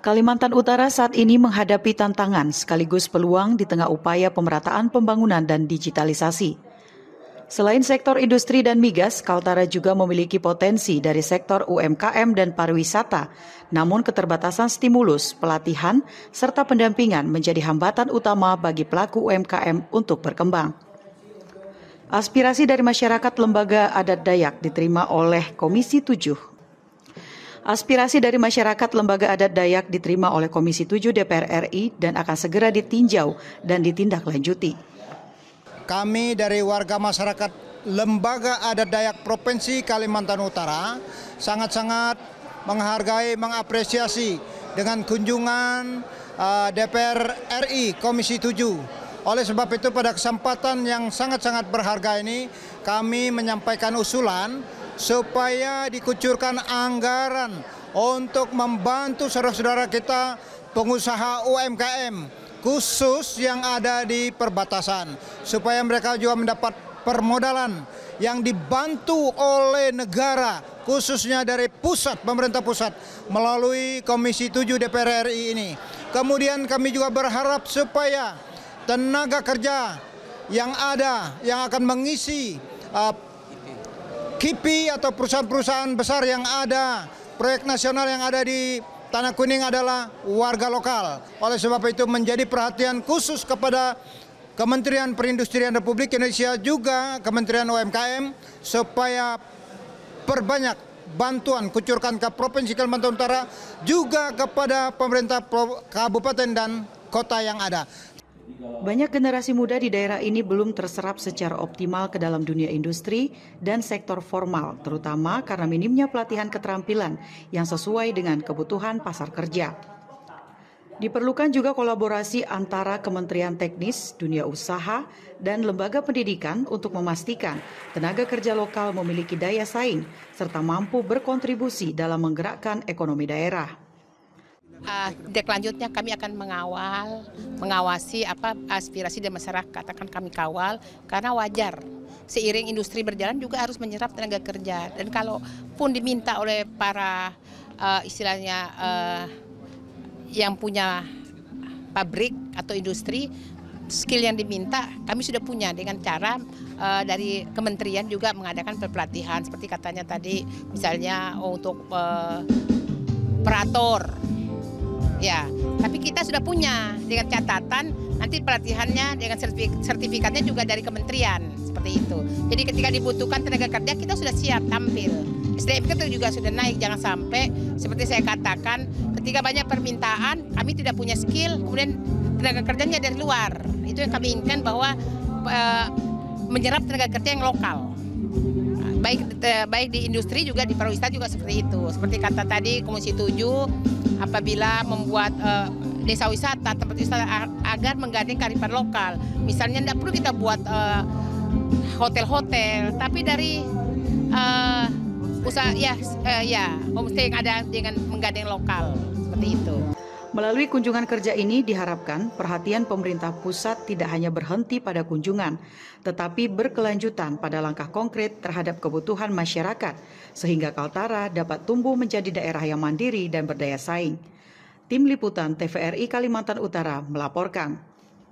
Kalimantan Utara saat ini menghadapi tantangan sekaligus peluang di tengah upaya pemerataan pembangunan dan digitalisasi. Selain sektor industri dan migas, Kaltara juga memiliki potensi dari sektor UMKM dan pariwisata. Namun keterbatasan stimulus, pelatihan, serta pendampingan menjadi hambatan utama bagi pelaku UMKM untuk berkembang. Aspirasi dari masyarakat lembaga adat Dayak diterima oleh Komisi 7. Aspirasi dari masyarakat lembaga adat Dayak diterima oleh Komisi 7 DPR RI dan akan segera ditinjau dan ditindaklanjuti. Kami dari warga masyarakat lembaga adat Dayak Provinsi Kalimantan Utara sangat-sangat menghargai, mengapresiasi dengan kunjungan DPR RI Komisi 7. Oleh sebab itu pada kesempatan yang sangat-sangat berharga ini kami menyampaikan usulan supaya dikucurkan anggaran untuk membantu saudara-saudara kita pengusaha UMKM khusus yang ada di perbatasan supaya mereka juga mendapat permodalan yang dibantu oleh negara khususnya dari pusat, pemerintah pusat melalui Komisi 7 DPR RI ini. Kemudian kami juga berharap supaya tenaga kerja yang ada yang akan mengisi KIPI atau perusahaan-perusahaan besar yang ada, proyek nasional yang ada di Tanah Kuning adalah warga lokal. Oleh sebab itu menjadi perhatian khusus kepada Kementerian Perindustrian Republik Indonesia juga Kementerian UMKM supaya perbanyak bantuan kucurkan ke Provinsi Kalimantan Utara juga kepada pemerintah kabupaten dan kota yang ada. Banyak generasi muda di daerah ini belum terserap secara optimal ke dalam dunia industri dan sektor formal, terutama karena minimnya pelatihan keterampilan yang sesuai dengan kebutuhan pasar kerja. Diperlukan juga kolaborasi antara kementerian teknis, dunia usaha, dan lembaga pendidikan untuk memastikan tenaga kerja lokal memiliki daya saing serta mampu berkontribusi dalam menggerakkan ekonomi daerah. Selanjutnya kami akan mengawasi aspirasi dari masyarakat, akan kami kawal karena wajar seiring industri berjalan juga harus menyerap tenaga kerja, dan kalau pun diminta oleh para istilahnya yang punya pabrik atau industri, skill yang diminta kami sudah punya dengan cara dari kementerian juga mengadakan pelatihan seperti katanya tadi misalnya untuk operator. Ya, tapi kita sudah punya dengan catatan nanti pelatihannya dengan sertifikatnya juga dari kementerian seperti itu. Jadi ketika dibutuhkan tenaga kerja kita sudah siap tampil. SDM kita juga sudah naik, jangan sampai seperti saya katakan ketika banyak permintaan kami tidak punya skill kemudian tenaga kerjanya dari luar. Itu yang kami inginkan bahwa menyerap tenaga kerja yang lokal. Baik di industri juga di pariwisata juga seperti itu. Seperti kata tadi Komisi 7 apabila membuat desa wisata, tempat wisata agar menggandeng kearifan lokal. Misalnya tidak perlu kita buat hotel-hotel, tapi dari usaha homestay yang ada dengan menggandeng lokal seperti itu. Melalui kunjungan kerja ini diharapkan perhatian pemerintah pusat tidak hanya berhenti pada kunjungan, tetapi berkelanjutan pada langkah konkret terhadap kebutuhan masyarakat, sehingga Kaltara dapat tumbuh menjadi daerah yang mandiri dan berdaya saing. Tim Liputan TVRI Kalimantan Utara melaporkan.